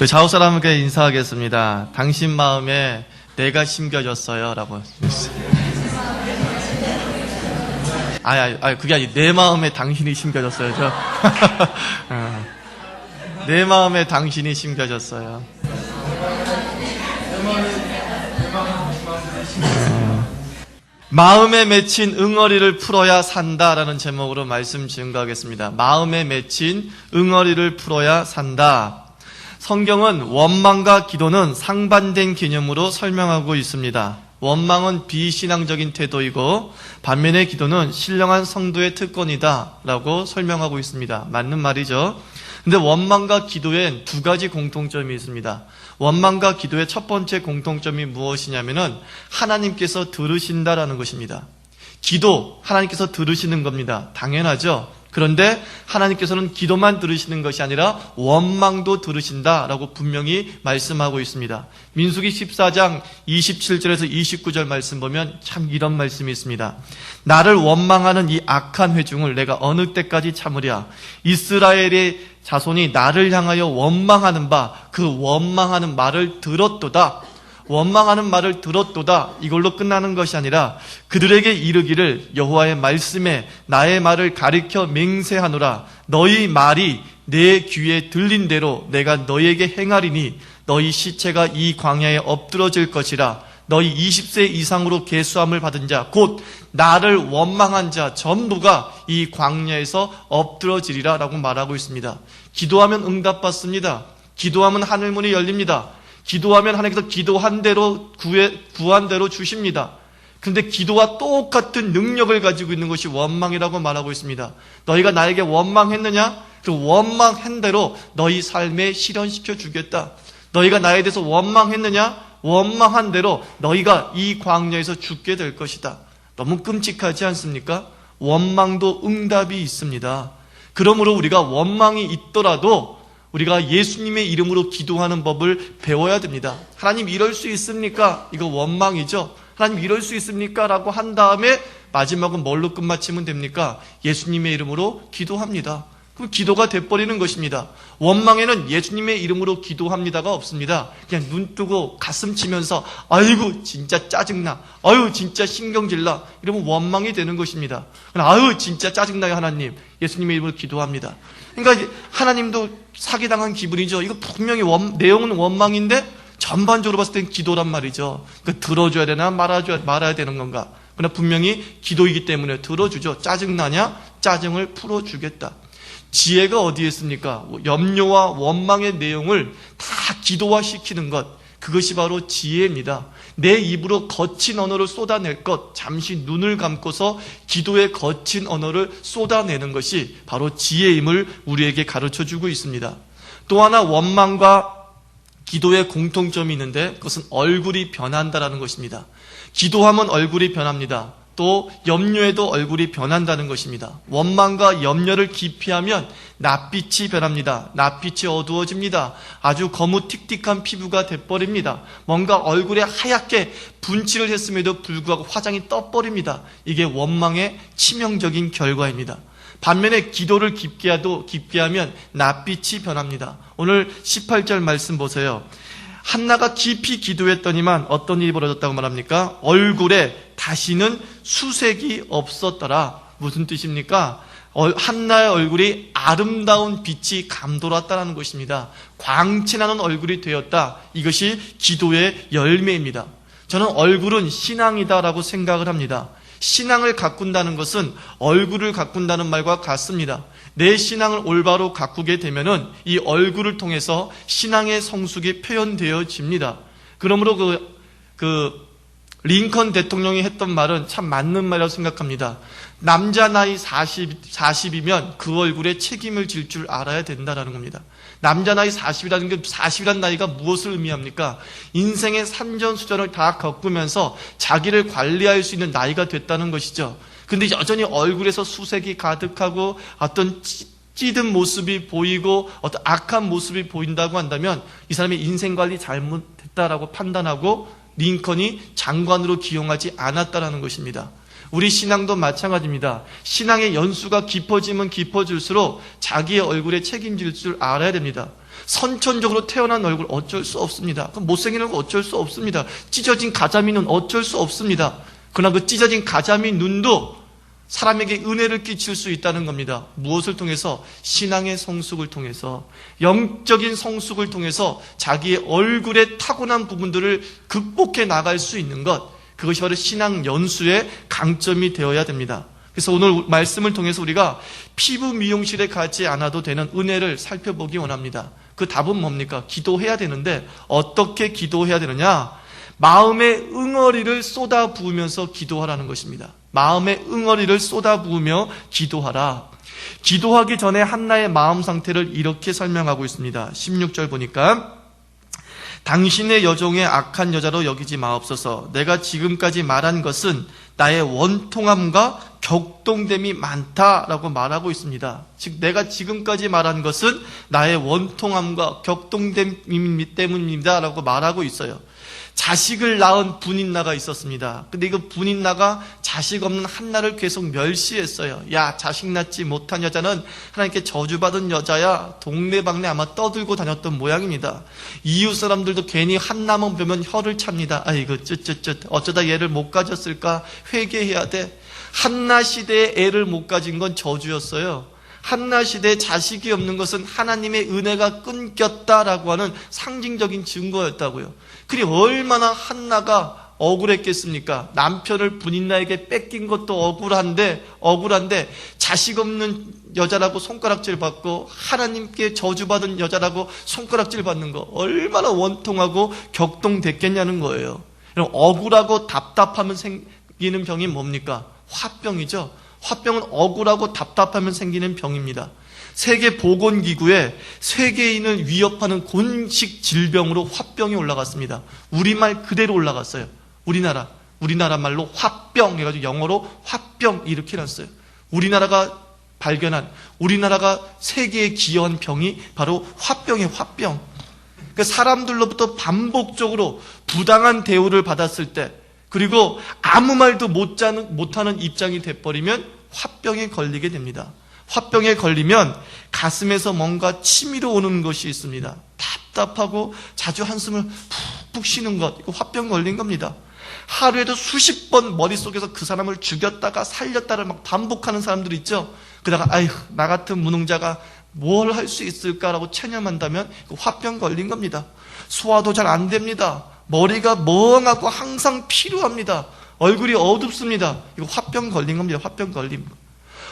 좌우 사람에게 인사하겠습니다. 당신 마음에 내가 심겨졌어요 라고 그게 아니 내 마음에 당신이 심겨졌어요. 내 마음에 당신이 심겨졌어요. 마음에 맺힌 응어리를 풀어야 산다라는 제목으로 말씀 증거하겠습니다. 마음에 맺힌 응어리를 풀어야 산다. 성경은 원망과 기도는 상반된 개념으로 설명하고 있습니다. 원망은 비신앙적인 태도이고 반면에 기도는 신령한 성도의 특권이다 라고 설명하고 있습니다. 맞는 말이죠. 근데 원망과 기도엔 두 가지 공통점이 있습니다. 원망과 기도의 첫 번째 공통점이 무엇이냐면은 하나님께서 들으신다라는 것입니다. 기도, 하나님께서 들으시는 겁니다. 당연하죠. 그런데 하나님께서는 기도만 들으시는 것이 아니라 원망도 들으신다라고 분명히 말씀하고 있습니다. 민수기 14장 27절에서 29절 말씀 보면 참 이런 말씀이 있습니다. 나를 원망하는 이 악한 회중을 내가 어느 때까지 참으랴. 이스라엘의 자손이 나를 향하여 원망하는 바 그 원망하는 말을 들었도다. 원망하는 말을 들었도다. 이걸로 끝나는 것이 아니라 그들에게 이르기를 여호와의 말씀에 나의 말을 가리켜 맹세하노라. 너희 말이 내 귀에 들린 대로 내가 너희에게 행하리니 너희 시체가 이 광야에 엎드러질 것이라. 너희 20세 이상으로 계수함을 받은 자 곧 나를 원망한 자 전부가 이 광야에서 엎드러지리라 라고 말하고 있습니다. 기도하면 응답받습니다. 기도하면 하늘문이 열립니다. 기도하면 하나님께서 기도한 대로 구한 대로 주십니다. 그런데 기도와 똑같은 능력을 가지고 있는 것이 원망이라고 말하고 있습니다. 너희가 나에게 원망했느냐? 그 원망한 대로 너희 삶에 실현시켜 주겠다. 너희가 나에 대해서 원망했느냐? 원망한 대로 너희가 이 광야에서 죽게 될 것이다. 너무 끔찍하지 않습니까? 원망도 응답이 있습니다. 그러므로 우리가 원망이 있더라도 우리가 예수님의 이름으로 기도하는 법을 배워야 됩니다. 하나님 이럴 수 있습니까? 이거 원망이죠. 하나님 이럴 수 있습니까? 라고 한 다음에 마지막은 뭘로 끝마치면 됩니까? 예수님의 이름으로 기도합니다. 그럼 기도가 돼버리는 것입니다. 원망에는 예수님의 이름으로 기도합니다가 없습니다. 그냥 눈 뜨고 가슴 치면서 아이고 진짜 짜증나, 아유 진짜 신경질나 이러면 원망이 되는 것입니다. 아유 진짜 짜증나요 하나님, 예수님의 이름으로 기도합니다. 그러니까 하나님도 사기당한 기분이죠. 이거 분명히 내용은 원망인데 전반적으로 봤을 땐 기도란 말이죠. 그러니까 들어줘야 되나 말아야 되는 건가. 그러나 분명히 기도이기 때문에 들어주죠. 짜증나냐? 짜증을 풀어주겠다. 지혜가 어디에 있습니까? 염려와 원망의 내용을 다 기도화시키는 것, 그것이 바로 지혜입니다. 내 입으로 거친 언어를 쏟아낼 것, 잠시 눈을 감고서 기도의 거친 언어를 쏟아내는 것이 바로 지혜임을 우리에게 가르쳐주고 있습니다. 또 하나 원망과 기도의 공통점이 있는데 그것은 얼굴이 변한다는 것입니다. 기도하면 얼굴이 변합니다. 또 염려에도 얼굴이 변한다는 것입니다. 원망과 염려를 기피하면 낯빛이 변합니다. 낯빛이 어두워집니다. 아주 거무틱틱한 피부가 돼버립니다. 뭔가 얼굴에 하얗게 분칠을 했음에도 불구하고 화장이 떠버립니다. 이게 원망의 치명적인 결과입니다. 반면에 기도를 깊게 하면 낯빛이 변합니다. 오늘 18절 말씀 보세요. 한나가 깊이 기도했더니만 어떤 일이 벌어졌다고 말합니까? 얼굴에 다시는 수색이 없었더라. 무슨 뜻입니까? 한나의 얼굴이 아름다운 빛이 감돌았다는 것입니다. 광채나는 얼굴이 되었다. 이것이 기도의 열매입니다. 저는 얼굴은 신앙이다라고 생각을 합니다. 신앙을 가꾼다는 것은 얼굴을 가꾼다는 말과 같습니다. 내 신앙을 올바로 가꾸게 되면은 이 얼굴을 통해서 신앙의 성숙이 표현되어집니다. 그러므로 링컨 대통령이 했던 말은 참 맞는 말이라고 생각합니다. 남자 나이 40이면 그 얼굴에 책임을 질 줄 알아야 된다는 겁니다. 남자 나이 40이라는 게 40이라는 나이가 무엇을 의미합니까? 인생의 산전수전을 다 겪으면서 자기를 관리할 수 있는 나이가 됐다는 것이죠. 근데 여전히 얼굴에서 수색이 가득하고 어떤 찌든 모습이 보이고 어떤 악한 모습이 보인다고 한다면 이 사람의 인생 관리 잘못했다라고 판단하고 링컨이 장관으로 기용하지 않았다라는 것입니다. 우리 신앙도 마찬가지입니다. 신앙의 연수가 깊어지면 깊어질수록 자기의 얼굴에 책임질 줄 알아야 됩니다. 선천적으로 태어난 얼굴 어쩔 수 없습니다. 못생긴 얼굴 어쩔 수 없습니다. 찢어진 가자미 눈 어쩔 수 없습니다. 그러나 그 찢어진 가자미 눈도 사람에게 은혜를 끼칠 수 있다는 겁니다. 무엇을 통해서? 신앙의 성숙을 통해서, 영적인 성숙을 통해서 자기의 얼굴의 타고난 부분들을 극복해 나갈 수 있는 것, 그것이 바로 신앙 연수의 강점이 되어야 됩니다. 그래서 오늘 말씀을 통해서 우리가 피부 미용실에 가지 않아도 되는 은혜를 살펴보기 원합니다. 그 답은 뭡니까? 기도해야 되는데 어떻게 기도해야 되느냐? 마음의 응어리를 쏟아 부으면서 기도하라는 것입니다. 마음의 응어리를 쏟아 부으며 기도하라. 기도하기 전에 한나의 마음 상태를 이렇게 설명하고 있습니다. 16절 보니까 당신의 여종의 악한 여자로 여기지 마옵소서. 내가 지금까지 말한 것은 나의 원통함과 격동됨이 많다라고 말하고 있습니다. 즉 내가 지금까지 말한 것은 나의 원통함과 격동됨 때문입니다라고 말하고 있어요. 자식을 낳은 분인나가 있었습니다. 근데 그 분인나가 자식 없는 한나를 계속 멸시했어요. 야, 자식 낳지 못한 여자는 하나님께 저주받은 여자야. 동네방네 아마 떠들고 다녔던 모양입니다. 이웃 사람들도 괜히 한나만 보면 혀를 찹니다. 아이고 어쩌다 얘를 못 가졌을까? 회개해야 돼. 한나 시대에 애를 못 가진 건 저주였어요. 한나 시대에 자식이 없는 것은 하나님의 은혜가 끊겼다라고 하는 상징적인 증거였다고요. 그리 얼마나 한나가 억울했겠습니까? 남편을 분인나에게 뺏긴 것도 억울한데 자식 없는 여자라고 손가락질 받고 하나님께 저주받은 여자라고 손가락질 받는 거 얼마나 원통하고 격동됐겠냐는 거예요. 그럼 억울하고 답답하면 생기는 병이 뭡니까? 화병이죠. 화병은 억울하고 답답하면 생기는 병입니다. 세계보건기구에 세계인을 위협하는 공식 질병으로 화병이 올라갔습니다. 우리말 그대로 올라갔어요. 우리나라 말로 화병 해가지고 영어로 화병 이렇게 놨어요. 우리나라가 발견한, 우리나라가 세계에 기여한 병이 바로 화병이에요. 화병. 그러니까 사람들로부터 반복적으로 부당한 대우를 받았을 때, 그리고 아무 말도 못하는 입장이 돼버리면 화병에 걸리게 됩니다. 화병에 걸리면 가슴에서 뭔가 치밀어 오는 것이 있습니다. 답답하고 자주 한숨을 푹푹 쉬는 것, 이거 화병 걸린 겁니다. 하루에도 수십 번 머릿속에서 그 사람을 죽였다가 살렸다를 막 반복하는 사람들 있죠. 그러다가 아휴, 나 같은 무능자가 뭘 할 수 있을까라고 체념한다면 화병 걸린 겁니다. 소화도 잘 안 됩니다. 머리가 멍하고 항상 피로합니다. 얼굴이 어둡습니다. 이거 화병 걸린 겁니다. 화병 걸림.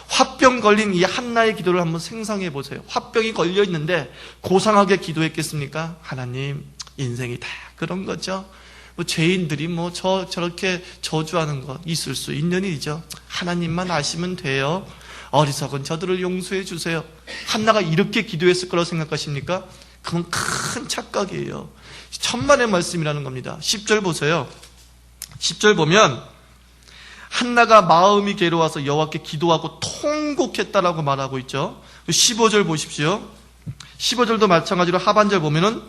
화병 걸린 이 한나의 기도를 한번 생각해 보세요. 화병이 걸려 있는데 고상하게 기도했겠습니까? 하나님, 인생이 다 그런 거죠. 죄인들이 저렇게 저주하는 거 있을 수 있는 일이죠. 하나님만 아시면 돼요. 어리석은 저들을 용서해 주세요. 한나가 이렇게 기도했을 거라고 생각하십니까? 그건 큰 착각이에요. 천만의 말씀이라는 겁니다. 10절 보세요. 10절 보면 한나가 마음이 괴로워서 여호와께 기도하고 통곡했다라고 말하고 있죠. 15절 보십시오. 15절도 마찬가지로 하반절 보면은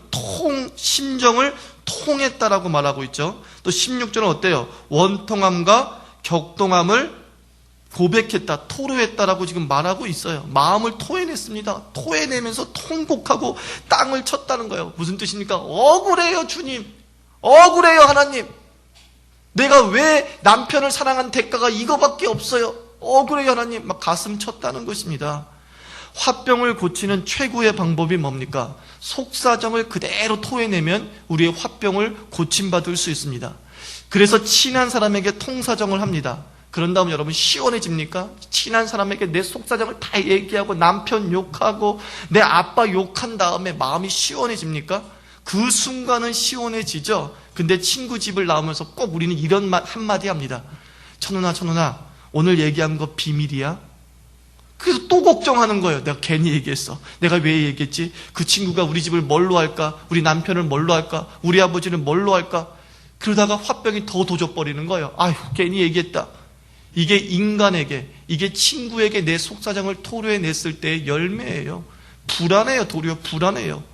심정을 통했다라고 말하고 있죠. 또 16절은 어때요? 원통함과 격동함을 고백했다, 토로했다라고 지금 말하고 있어요. 마음을 토해냈습니다. 토해내면서 통곡하고 땅을 쳤다는 거예요. 무슨 뜻입니까? 억울해요, 주님. 억울해요, 하나님. 내가 왜 남편을 사랑한 대가가 이거밖에 없어요. 억울해요, 하나님. 막 가슴 쳤다는 것입니다. 화병을 고치는 최고의 방법이 뭡니까? 속사정을 그대로 토해내면 우리의 화병을 고침받을 수 있습니다. 그래서 친한 사람에게 통사정을 합니다. 그런 다음 여러분 시원해집니까? 친한 사람에게 내 속사정을 다 얘기하고 남편 욕하고 내 아빠 욕한 다음에 마음이 시원해집니까? 그 순간은 시원해지죠. 근데 친구 집을 나오면서 꼭 우리는 이런 말 한마디 합니다. 천훈아 오늘 얘기한 거 비밀이야? 그래서 또 걱정하는 거예요. 내가 괜히 얘기했어. 내가 왜 얘기했지? 그 친구가 우리 집을 뭘로 할까? 우리 남편을 뭘로 할까? 우리 아버지를 뭘로 할까? 그러다가 화병이 더 도져버리는 거예요. 아휴, 괜히 얘기했다. 이게 인간에게, 이게 친구에게 내 속사정을 토로해냈을 때의 열매예요. 불안해요. 도리어 불안해요.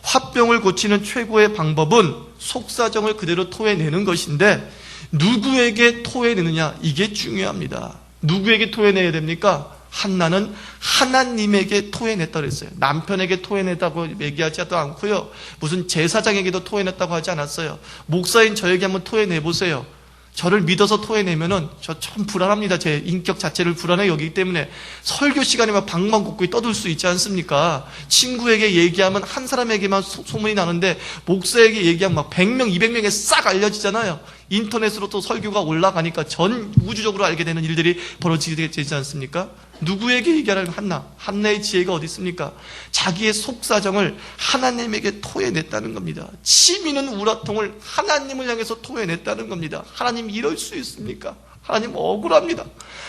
화병을 고치는 최고의 방법은 속사정을 그대로 토해내는 것인데 누구에게 토해내느냐? 이게 중요합니다. 누구에게 토해내야 됩니까? 한나는 하나님에게 토해냈다고 그랬어요. 남편에게 토해냈다고 얘기하지도 않고요. 무슨 제사장에게도 토해냈다고 하지 않았어요. 목사인 저에게 한번 토해내보세요. 저를 믿어서 토해내면은 저 참 불안합니다. 제 인격 자체를 불안해 여기기 때문에 설교 시간에만 방방곡곡 떠들 수 있지 않습니까? 친구에게 얘기하면 한 사람에게만 소문이 나는데 목사에게 얘기하면 막 100명, 200명에 싹 알려지잖아요. 인터넷으로 또 설교가 올라가니까 전 우주적으로 알게 되는 일들이 벌어지게 되지 않습니까? 누구에게 얘기하라면 한나의 지혜가 어디 있습니까? 자기의 속사정을 하나님에게 토해냈다는 겁니다. 치미는 우라통을 하나님을 향해서 토해냈다는 겁니다. 하나님 이럴 수 있습니까? 하나님 억울합니다.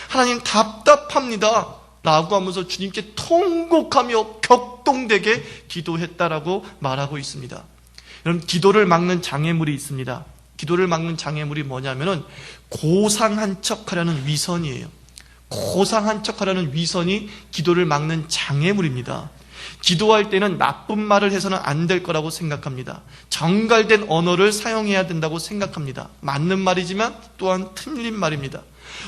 하나님 답답합니다. 라고 하면서 주님께 통곡하며 격동되게 기도했다라고 말하고 있습니다. 여러분, 기도를 막는 장애물이 있습니다. 기도를 막는 장애물이 뭐냐면은 고상한 척 하려는 위선이에요. 고상한 척 하려는 위선이 기도를 막는 장애물입니다. 기도할 때는 나쁜 말을 해서는 안 될 거라고 생각합니다. 정갈된 언어를 사용해야 된다고 생각합니다. 맞는 말이지만 또한 틀린 말입니다.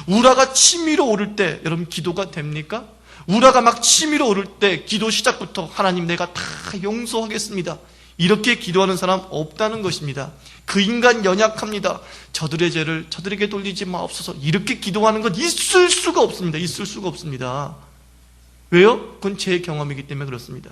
우라가 치밀어 오를 때 여러분 기도가 됩니까? 우라가 막 치밀어 오를 때 기도 시작부터 하나님 내가 다 용서하겠습니다. 이렇게 기도하는 사람 없다는 것입니다. 그 인간 연약합니다. 저들의 죄를 저들에게 돌리지 마옵소서. 이렇게 기도하는 건 있을 수가 없습니다. 있을 수가 없습니다. 왜요? 그건 제 경험이기 때문에 그렇습니다.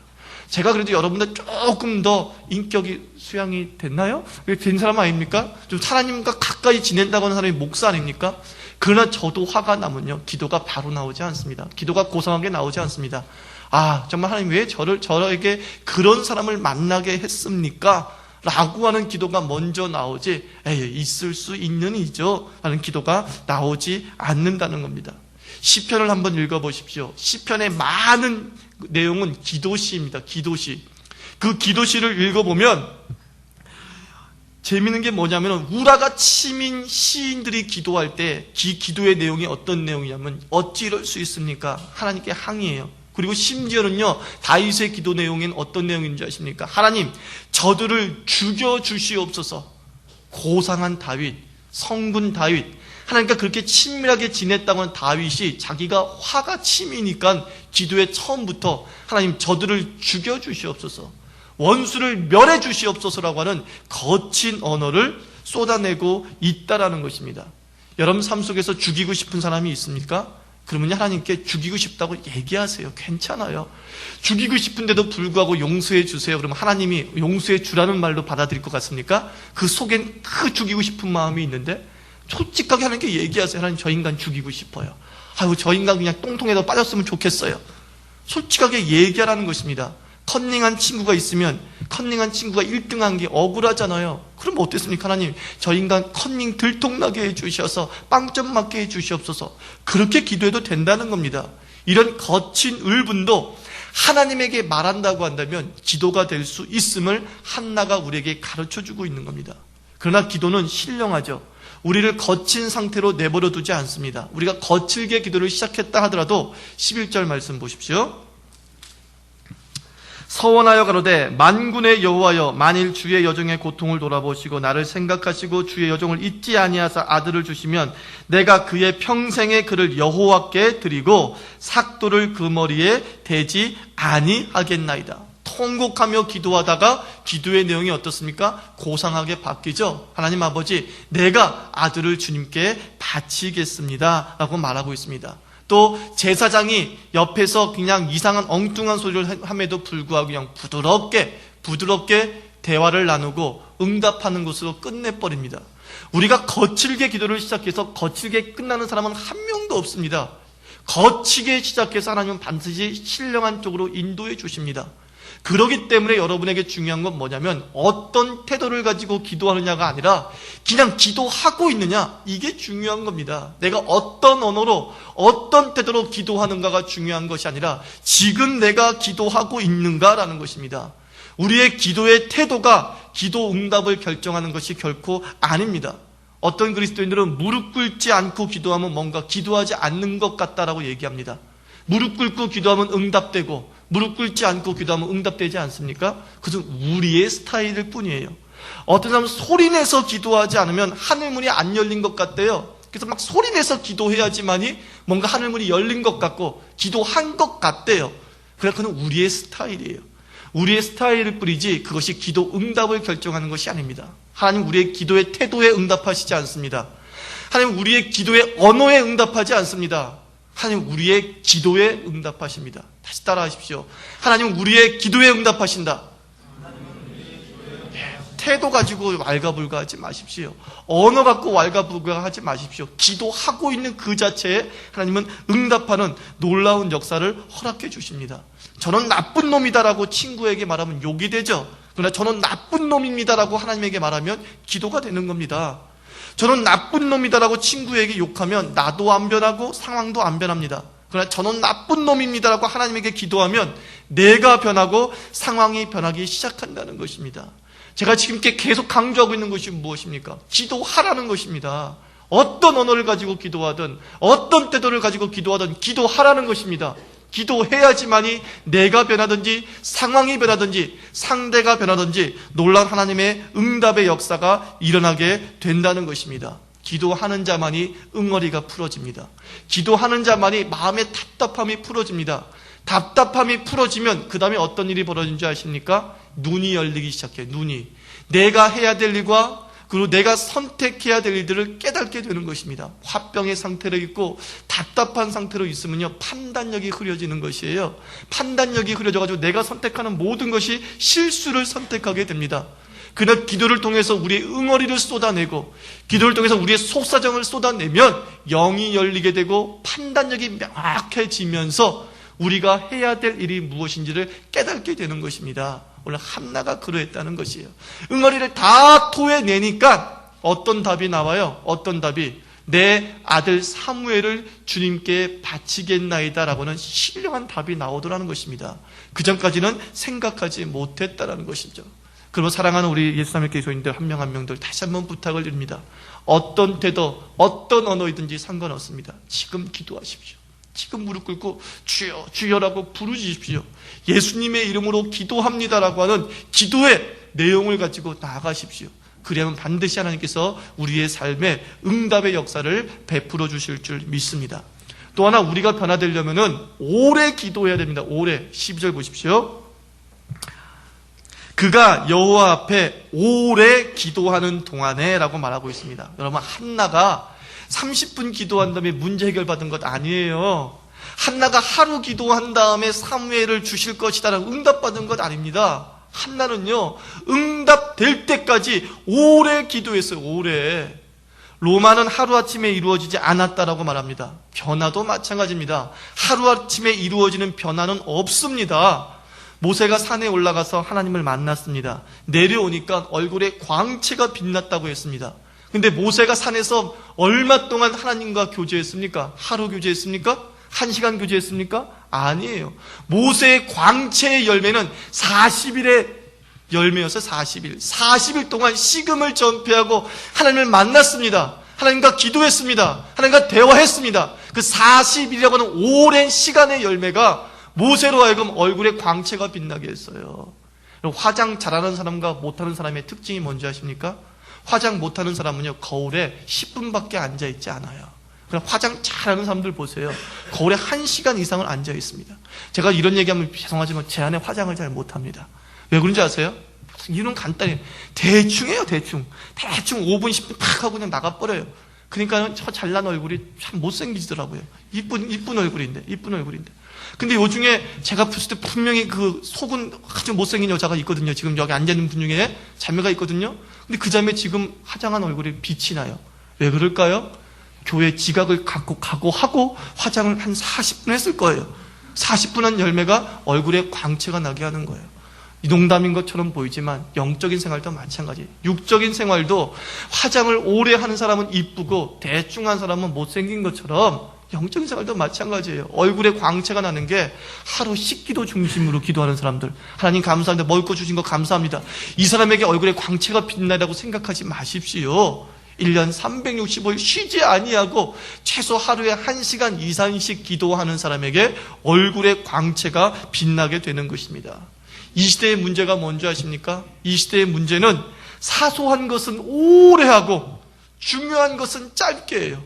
제가 그래도 여러분들 조금 더 인격이 수양이 됐나요? 된 사람 아닙니까? 좀 하나님과 가까이 지낸다고 하는 사람이 목사 아닙니까? 그러나 저도 화가 나면요 기도가 바로 나오지 않습니다. 기도가 고상하게 나오지 않습니다. 아, 정말 하나님 왜 저에게 그런 사람을 만나게 했습니까? 라고 하는 기도가 먼저 나오지, 에이, 있을 수 있는 이죠 라는 기도가 나오지 않는다는 겁니다. 시편을 한번 읽어보십시오. 시편의 많은 내용은 기도시입니다. 기도시. 그 기도시를 읽어보면 재미있는 게 뭐냐면 우라가 치민 시인들이 기도할 때 기도의 내용이 어떤 내용이냐면 어찌 이럴 수 있습니까? 하나님께 항의해요. 그리고 심지어는요 다윗의 기도 내용엔 어떤 내용인지 아십니까? 하나님 저들을 죽여주시옵소서. 고상한 다윗, 성군 다윗, 하나님과 그렇게 친밀하게 지냈다고 하는 다윗이 자기가 화가 치미니까 기도의 처음부터 하나님 저들을 죽여주시옵소서, 원수를 멸해주시옵소서라고 하는 거친 언어를 쏟아내고 있다라는 것입니다. 여러분 삶 속에서 죽이고 싶은 사람이 있습니까? 그러면 하나님께 죽이고 싶다고 얘기하세요. 괜찮아요. 죽이고 싶은데도 불구하고 용서해 주세요. 그러면 하나님이 용서해 주라는 말로 받아들일 것 같습니까? 그 속엔 그 죽이고 싶은 마음이 있는데 솔직하게 하나님께 얘기하세요. 하나님 저 인간 죽이고 싶어요. 아유 저 인간 그냥 똥통에도 빠졌으면 좋겠어요. 솔직하게 얘기하라는 것입니다. 컨닝한 친구가 있으면 컨닝한 친구가 1등한 게 억울하잖아요. 그럼 어땠습니까? 하나님 저 인간 컨닝 들통나게 해주셔서 빵점 맞게 해주시옵소서. 그렇게 기도해도 된다는 겁니다. 이런 거친 을분도 하나님에게 말한다고 한다면 기도가 될 수 있음을 한나가 우리에게 가르쳐주고 있는 겁니다. 그러나 기도는 신령하죠. 우리를 거친 상태로 내버려 두지 않습니다. 우리가 거칠게 기도를 시작했다 하더라도 11절 말씀 보십시오. 서원하여 가로되 만군의 여호와여 만일 주의 여종의 고통을 돌아보시고 나를 생각하시고 주의 여종을 잊지 아니하사 아들을 주시면 내가 그의 평생의 그를 여호와께 드리고 삭도를 그 머리에 대지 아니하겠나이다. 통곡하며 기도하다가 기도의 내용이 어떻습니까? 고상하게 바뀌죠. 하나님 아버지 내가 아들을 주님께 바치겠습니다 라고 말하고 있습니다. 또 제사장이 옆에서 그냥 이상한 엉뚱한 소리를 함에도 불구하고 그냥 부드럽게 대화를 나누고 응답하는 것으로 끝내버립니다. 우리가 거칠게 기도를 시작해서 거칠게 끝나는 사람은 한 명도 없습니다. 거치게 시작해서 하나님은 반드시 신령한 쪽으로 인도해 주십니다. 그렇기 때문에 여러분에게 중요한 건 뭐냐면 어떤 태도를 가지고 기도하느냐가 아니라 그냥 기도하고 있느냐, 이게 중요한 겁니다. 내가 어떤 언어로 어떤 태도로 기도하는가가 중요한 것이 아니라 지금 내가 기도하고 있는가라는 것입니다. 우리의 기도의 태도가 기도 응답을 결정하는 것이 결코 아닙니다. 어떤 그리스도인들은 무릎 꿇지 않고 기도하면 뭔가 기도하지 않는 것 같다라고 얘기합니다. 무릎 꿇고 기도하면 응답되고 무릎 꿇지 않고 기도하면 응답되지 않습니까? 그것은 우리의 스타일일 뿐이에요. 어떤 사람은 소리내서 기도하지 않으면 하늘 문이 안 열린 것 같대요. 그래서 막 소리내서 기도해야지만이 뭔가 하늘 문이 열린 것 같고 기도한 것 같대요. 그러나 그건 우리의 스타일이에요. 우리의 스타일일 뿐이지 그것이 기도 응답을 결정하는 것이 아닙니다. 하나님 우리의 기도의 태도에 응답하시지 않습니다. 하나님 우리의 기도의 언어에 응답하지 않습니다. 하나님 우리의 기도에 응답하십니다. 다시 따라하십시오. 하나님 우리의 기도에 응답하신다. 태도 가지고 왈가불가하지 마십시오. 언어 갖고 왈가불가하지 마십시오. 기도하고 있는 그 자체에 하나님은 응답하는 놀라운 역사를 허락해 주십니다. 저는 나쁜 놈이다라고 친구에게 말하면 욕이 되죠. 그러나 저는 나쁜 놈입니다라고 하나님에게 말하면 기도가 되는 겁니다. 저는 나쁜 놈이다라고 친구에게 욕하면 나도 안 변하고 상황도 안 변합니다. 그러나 저는 나쁜 놈입니다라고 하나님에게 기도하면 내가 변하고 상황이 변하기 시작한다는 것입니다. 제가 지금 계속 강조하고 있는 것이 무엇입니까? 기도하라는 것입니다. 어떤 언어를 가지고 기도하든 어떤 태도를 가지고 기도하든 기도하라는 것입니다. 기도해야지만이 내가 변하든지 상황이 변하든지 상대가 변하든지 놀라운 하나님의 응답의 역사가 일어나게 된다는 것입니다. 기도하는 자만이 응어리가 풀어집니다. 기도하는 자만이 마음의 답답함이 풀어집니다. 답답함이 풀어지면 그 다음에 어떤 일이 벌어진 줄 아십니까? 눈이 열리기 시작해요. 눈이. 내가 해야 될 일과 그리고 내가 선택해야 될 일들을 깨닫게 되는 것입니다. 화병의 상태로 있고 답답한 상태로 있으면요 판단력이 흐려지는 것이에요. 판단력이 흐려져가지고 내가 선택하는 모든 것이 실수를 선택하게 됩니다. 그러나 기도를 통해서 우리의 응어리를 쏟아내고 기도를 통해서 우리의 속사정을 쏟아내면 영이 열리게 되고 판단력이 명확해지면서 우리가 해야 될 일이 무엇인지를 깨닫게 되는 것입니다. 오늘 한나가 그러했다는 것이에요. 응어리를 다 토해내니까 어떤 답이 나와요? 어떤 답이? 내 아들 사무엘을 주님께 바치겠나이다 라고는 신령한 답이 나오더라는 것입니다. 그 전까지는 생각하지 못했다라는 것이죠. 그리고 사랑하는 우리 예수님의 교인들 한 명 한 명들 다시 한번 부탁을 드립니다. 어떤 태도, 어떤 언어이든지 상관없습니다. 지금 기도하십시오. 지금 무릎 꿇고 주여 주여라고 부르짖으십시오. 예수님의 이름으로 기도합니다라고 하는 기도의 내용을 가지고 나아가십시오. 그러면 반드시 하나님께서 우리의 삶에 응답의 역사를 베풀어 주실 줄 믿습니다. 또 하나 우리가 변화되려면은 오래 기도해야 됩니다. 오래. 12절 보십시오. 그가 여호와 앞에 오래 기도하는 동안에 라고 말하고 있습니다. 여러분 한나가 30분 기도한 다음에 문제 해결받은 것 아니에요. 한나가 하루 기도한 다음에 사무엘을 주실 것이다라고 응답받은 것 아닙니다. 한나는요 응답될 때까지 오래 기도했어요. 오래. 로마는 하루아침에 이루어지지 않았다라고 말합니다. 변화도 마찬가지입니다. 하루아침에 이루어지는 변화는 없습니다. 모세가 산에 올라가서 하나님을 만났습니다. 내려오니까 얼굴에 광채가 빛났다고 했습니다. 근데 모세가 산에서 얼마 동안 하나님과 교제했습니까? 하루 교제했습니까? 1시간 교제했습니까? 아니에요. 모세의 광채의 열매는 40일의 열매였어요. 40일. 40일 동안 식음을 전폐하고 하나님을 만났습니다. 하나님과 기도했습니다. 하나님과 대화했습니다. 그 40일이라고 하는 오랜 시간의 열매가 모세로 하여금 얼굴에 광채가 빛나게 했어요. 화장 잘하는 사람과 못하는 사람의 특징이 뭔지 아십니까? 화장 못하는 사람은요 거울에 10분밖에 앉아있지 않아요. 그럼 화장 잘하는 사람들 보세요. 거울에 1시간 이상을 앉아있습니다. 제가 이런 얘기하면 죄송하지만 제 아내 화장을 잘 못합니다. 왜 그런지 아세요? 이유는 간단해요. 대충 해요. 대충 5분 10분 탁 하고 그냥 나가버려요. 그러니까 저 잘난 얼굴이 참 못생기더라고요. 이쁜 얼굴인데. 근데 요 중에 제가 봤을 때 분명히 그 속은 아주 못생긴 여자가 있거든요. 지금 여기 앉아있는 분 중에 자매가 있거든요. 근데 그 자매 지금 화장한 얼굴에 빛이 나요. 왜 그럴까요? 교회 지각을 갖고 각오하고 화장을 한 40분 했을 거예요. 40분 한 열매가 얼굴에 광채가 나게 하는 거예요. 이 농담인 것처럼 보이지만 영적인 생활도 마찬가지예요. 육적인 생활도 화장을 오래 하는 사람은 이쁘고 대충 한 사람은 못생긴 것처럼 영적인 생활도 마찬가지예요. 얼굴에 광채가 나는 게 하루 10기도 중심으로 기도하는 사람들. 하나님 감사합니다. 먹을 거 주신 거 감사합니다. 이 사람에게 얼굴에 광채가 빛나다고 생각하지 마십시오. 1년 365일 쉬지 아니하고 최소 하루에 1시간 이상씩 기도하는 사람에게 얼굴에 광채가 빛나게 되는 것입니다. 이 시대의 문제가 뭔지 아십니까? 이 시대의 문제는 사소한 것은 오래 하고 중요한 것은 짧게 해요.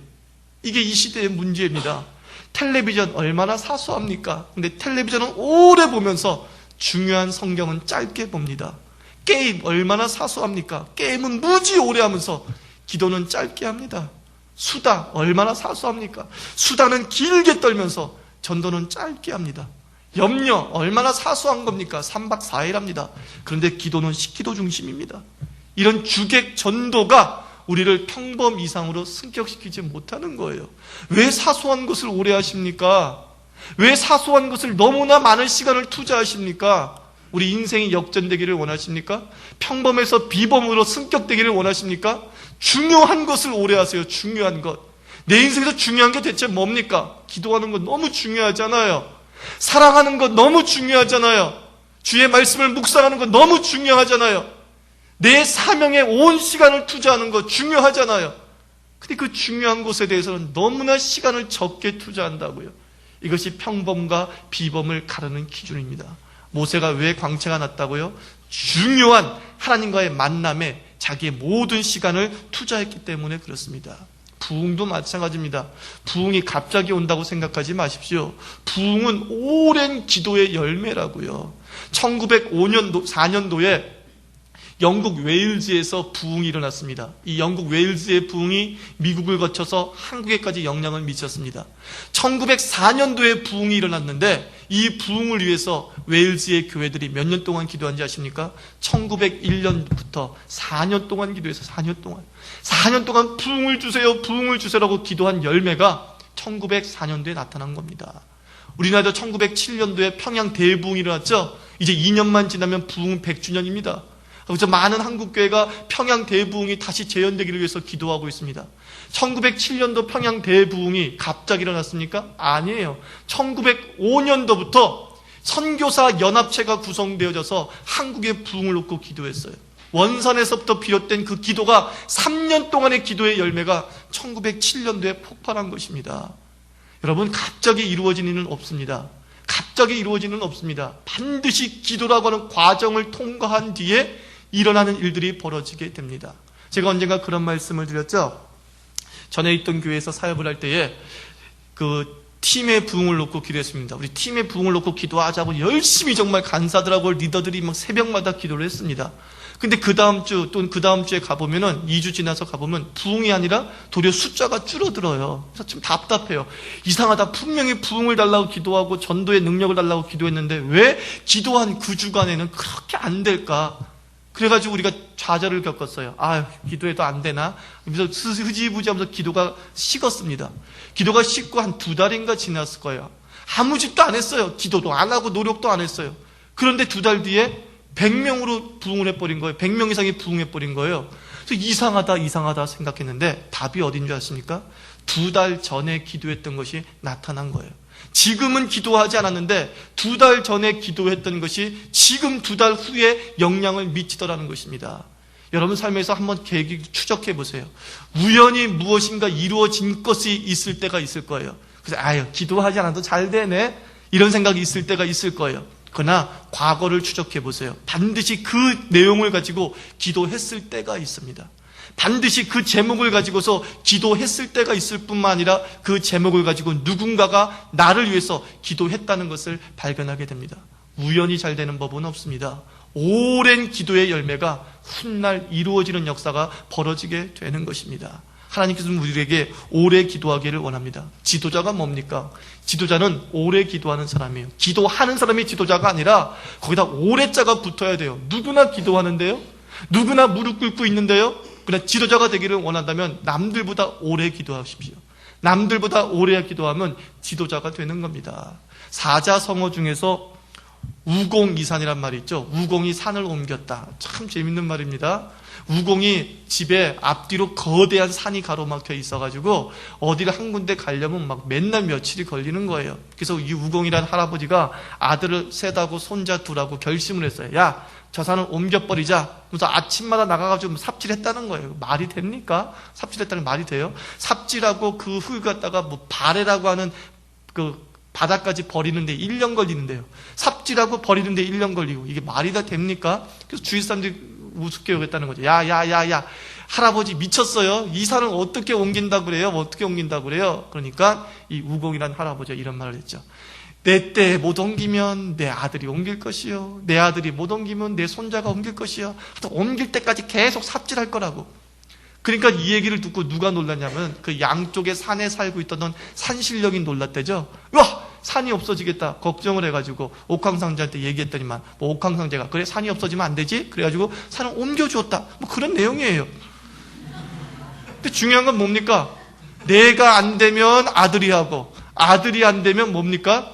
이게 이 시대의 문제입니다. 텔레비전 얼마나 사소합니까? 근데 텔레비전은 오래 보면서 중요한 성경은 짧게 봅니다. 게임 얼마나 사소합니까? 게임은 무지 오래 하면서 기도는 짧게 합니다. 수다 얼마나 사소합니까? 수다는 길게 떨면서 전도는 짧게 합니다. 염려 얼마나 사소한 겁니까? 3박 4일 합니다. 그런데 기도는 식기도 중심입니다. 이런 주객 전도가 우리를 평범 이상으로 승격시키지 못하는 거예요. 왜 사소한 것을 오래 하십니까? 왜 사소한 것을 너무나 많은 시간을 투자하십니까? 우리 인생이 역전되기를 원하십니까? 평범에서 비범으로 승격되기를 원하십니까? 중요한 것을 오래 하세요. 중요한 것. 내 인생에서 중요한 게 대체 뭡니까? 기도하는 것 너무 중요하잖아요. 사랑하는 것 너무 중요하잖아요. 주의 말씀을 묵상하는 것 너무 중요하잖아요. 내 사명에 온 시간을 투자하는 것 중요하잖아요. 근데 그 중요한 것에 대해서는 너무나 시간을 적게 투자한다고요. 이것이 평범과 비범을 가르는 기준입니다. 모세가 왜 광채가 났다고요? 중요한 하나님과의 만남에 자기의 모든 시간을 투자했기 때문에 그렇습니다. 부흥도 마찬가지입니다. 부흥이 갑자기 온다고 생각하지 마십시오. 부흥은 오랜 기도의 열매라고요. 1904년도에 영국 웨일즈에서 부흥이 일어났습니다. 이 영국 웨일즈의 부흥이 미국을 거쳐서 한국에까지 영향을 미쳤습니다. 1904년도에 부흥이 일어났는데 이 부흥을 위해서 웨일즈의 교회들이 몇 년 동안 기도한지 아십니까? 1901년부터 4년 동안 기도해서 4년 동안 부흥을 주세요라고 기도한 열매가 1904년도에 나타난 겁니다. 우리나라도 1907년도에 평양 대부흥이 일어났죠? 이제 2년만 지나면 부흥 100주년입니다. 그래서 많은 한국교회가 평양 대부흥이 다시 재현되기를 위해서 기도하고 있습니다. 1907년도 평양 대부흥이 갑자기 일어났습니까? 아니에요. 1905년도부터 선교사 연합체가 구성되어져서 한국의 부흥을 놓고 기도했어요. 원산에서부터 비롯된 그 기도가 3년 동안의 기도의 열매가 1907년도에 폭발한 것입니다. 여러분, 갑자기 이루어진 일은 없습니다. 갑자기 이루어지는 없습니다. 반드시 기도라고 하는 과정을 통과한 뒤에 일어나는 일들이 벌어지게 됩니다. 제가 언젠가 그런 말씀을 드렸죠. 전에 있던 교회에서 사역을 할 때에 그 팀의 부흥을 놓고 기도했습니다. 우리 팀의 부흥을 놓고 기도하자고 열심히 정말 간사들하고 리더들이 막 새벽마다 기도를 했습니다. 근데 그 다음 주 또는 그 다음 주에 가보면은 2주 지나서 가보면 부흥이 아니라 도리어 숫자가 줄어들어요. 그래서 좀 답답해요. 이상하다. 분명히 부흥을 달라고 기도하고 전도의 능력을 달라고 기도했는데 왜 기도한 그 주간에는 그렇게 안 될까? 그래가지고 우리가 좌절을 겪었어요. 기도해도 안 되나? 그래서 흐지부지하면서 기도가 식었습니다. 기도가 식고 한 2달인가 지났을 거예요. 아무 짓도 안 했어요. 기도도 안 하고 노력도 안 했어요. 그런데 2달 뒤에 100명으로 부흥을 해버린 거예요. 100명 이상이 부흥해버린 거예요. 그래서 이상하다 생각했는데 답이 어딘 줄 아십니까? 2달 전에 기도했던 것이 나타난 거예요. 지금은 기도하지 않았는데 2달 전에 기도했던 것이 지금 2달 후에 영향을 미치더라는 것입니다. 여러분 삶에서 한번 추적해 보세요. 우연히 무엇인가 이루어진 것이 있을 때가 있을 거예요. 그래서 기도하지 않아도 잘 되네 이런 생각이 있을 때가 있을 거예요. 그러나 과거를 추적해 보세요. 반드시 그 내용을 가지고 기도했을 때가 있습니다. 반드시 그 제목을 가지고서 기도했을 때가 있을 뿐만 아니라 그 제목을 가지고 누군가가 나를 위해서 기도했다는 것을 발견하게 됩니다. 우연히 잘 되는 법은 없습니다. 오랜 기도의 열매가 훗날 이루어지는 역사가 벌어지게 되는 것입니다. 하나님께서는 우리에게 오래 기도하기를 원합니다. 지도자가 뭡니까? 지도자는 오래 기도하는 사람이에요. 기도하는 사람이 지도자가 아니라 거기다 오래자가 붙어야 돼요. 누구나 기도하는데요. 누구나 무릎 꿇고 있는데요. 그러나 지도자가 되기를 원한다면 남들보다 오래 기도하십시오. 남들보다 오래 기도하면 지도자가 되는 겁니다. 사자성어 중에서 우공이산이란 말이 있죠. 우공이 산을 옮겼다. 참 재밌는 말입니다. 우공이 집에 앞뒤로 거대한 산이 가로막혀 있어가지고 어디를 한 군데 가려면 막 맨날 며칠이 걸리는 거예요. 그래서 이 우공이란 할아버지가 아들을 셋하고 손자 둘하고 결심을 했어요. 야, 저 산을 옮겨버리자. 그래서 아침마다 나가가지고 삽질했다는 거예요. 말이 됩니까? 삽질했다는 말이 돼요? 삽질하고 그 흙 갖다가 바레라고 하는 그 바닥까지 버리는데 1년 걸리는데요. 삽질하고 버리는데 1년 걸리고 이게 말이 다 됩니까? 그래서 주위 사람들이 우습게 여겼다는 거죠. 야. 할아버지 미쳤어요. 이 산을 어떻게 옮긴다고 그래요? 어떻게 옮긴다고 그래요? 그러니까 이 우공이란 할아버지가 이런 말을 했죠. 내 때 못 옮기면 내 아들이 옮길 것이요. 내 아들이 못 옮기면 내 손자가 옮길 것이요. 하여튼 옮길 때까지 계속 삽질할 거라고. 그러니까 이 얘기를 듣고 누가 놀랐냐면 그 양쪽에 산에 살고 있던 산신령이 놀랐대죠. 와! 산이 없어지겠다 걱정을 해가지고 옥황상제한테 얘기했더니만 뭐 옥황상제가 그래 산이 없어지면 안 되지? 그래가지고 산을 옮겨주었다. 뭐 그런 내용이에요. 근데 중요한 건 뭡니까? 내가 안 되면 아들이 하고 아들이 안 되면 뭡니까?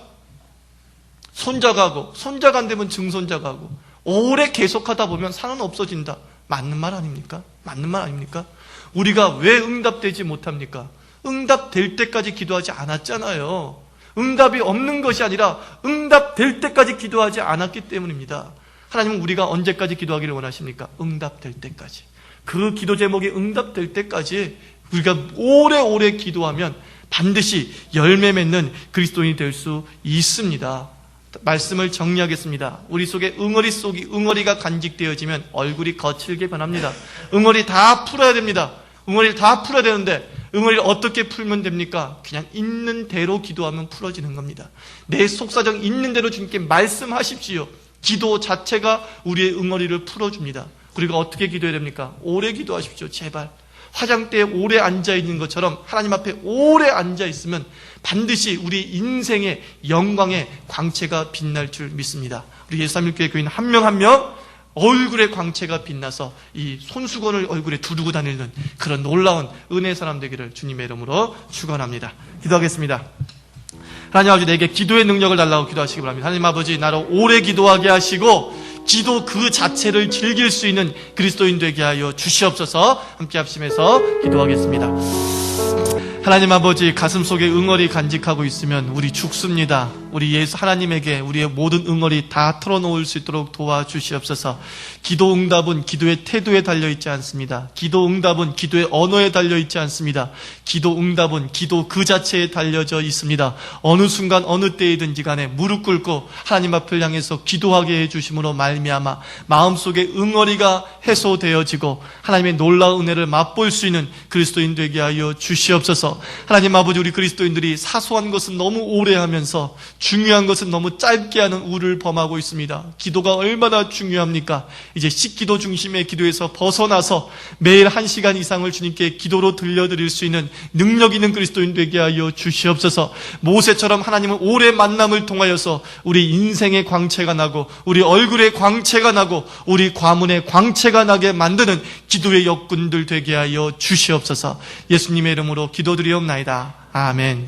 손자가 하고 손자가 안 되면 증손자가 하고 오래 계속하다 보면 산은 없어진다. 맞는 말 아닙니까? 맞는 말 아닙니까? 우리가 왜 응답되지 못합니까? 응답될 때까지 기도하지 않았잖아요. 응답이 없는 것이 아니라 응답될 때까지 기도하지 않았기 때문입니다. 하나님은 우리가 언제까지 기도하기를 원하십니까? 응답될 때까지. 그 기도 제목이 응답될 때까지 우리가 오래오래 기도하면 반드시 열매 맺는 그리스도인이 될 수 있습니다. 말씀을 정리하겠습니다. 우리 속에 응어리가 간직되어지면 얼굴이 거칠게 변합니다. 응어리 다 풀어야 됩니다. 응어리를 다 풀어야 되는데 응어리를 어떻게 풀면 됩니까? 그냥 있는 대로 기도하면 풀어지는 겁니다. 내 속사정 있는 대로 주님께 말씀하십시오. 기도 자체가 우리의 응어리를 풀어줍니다. 우리가 어떻게 기도해야 됩니까? 오래 기도하십시오. 제발. 화장대에 오래 앉아있는 것처럼 하나님 앞에 오래 앉아있으면 반드시 우리 인생의 영광의 광채가 빛날 줄 믿습니다. 우리 예수삼일교회 교인 한 명 한 명 얼굴에 광채가 빛나서 이 손수건을 얼굴에 두르고 다니는 그런 놀라운 은혜의 사람 되기를 주님의 이름으로 축원합니다. 기도하겠습니다. 하나님 아버지, 내게 기도의 능력을 달라고 기도하시기 바랍니다. 하나님 아버지, 나를 오래 기도하게 하시고 기도 그 자체를 즐길 수 있는 그리스도인 되게 하여 주시옵소서. 함께 합심해서 기도하겠습니다. 하나님 아버지, 가슴 속에 응어리 간직하고 있으면 우리 죽습니다. 우리 예수 하나님에게 우리의 모든 응어리 다 털어놓을 수 있도록 도와주시옵소서. 기도 응답은 기도의 태도에 달려있지 않습니다. 기도 응답은 기도의 언어에 달려있지 않습니다. 기도 응답은 기도 그 자체에 달려져 있습니다. 어느 순간 어느 때이든지 간에 무릎 꿇고 하나님 앞을 향해서 기도하게 해주심으로 말미암아 마음속에 응어리가 해소되어지고 하나님의 놀라운 은혜를 맛볼 수 있는 그리스도인 되게 하여 주시옵소서. 하나님 아버지, 우리 그리스도인들이 사소한 것은 너무 오래 하면서 중요한 것은 너무 짧게 하는 우를 범하고 있습니다. 기도가 얼마나 중요합니까? 이제 식기도 중심의 기도에서 벗어나서 매일 1시간 이상을 주님께 기도로 들려드릴 수 있는 능력 있는 그리스도인 되게 하여 주시옵소서. 모세처럼 하나님은 오래 만남을 통하여서 우리 인생의 광채가 나고 우리 얼굴의 광채가 나고 우리 과문의 광채가 나게 만드는 기도의 역군들 되게 하여 주시옵소서. 예수님의 이름으로 기도드리옵나이다. 아멘.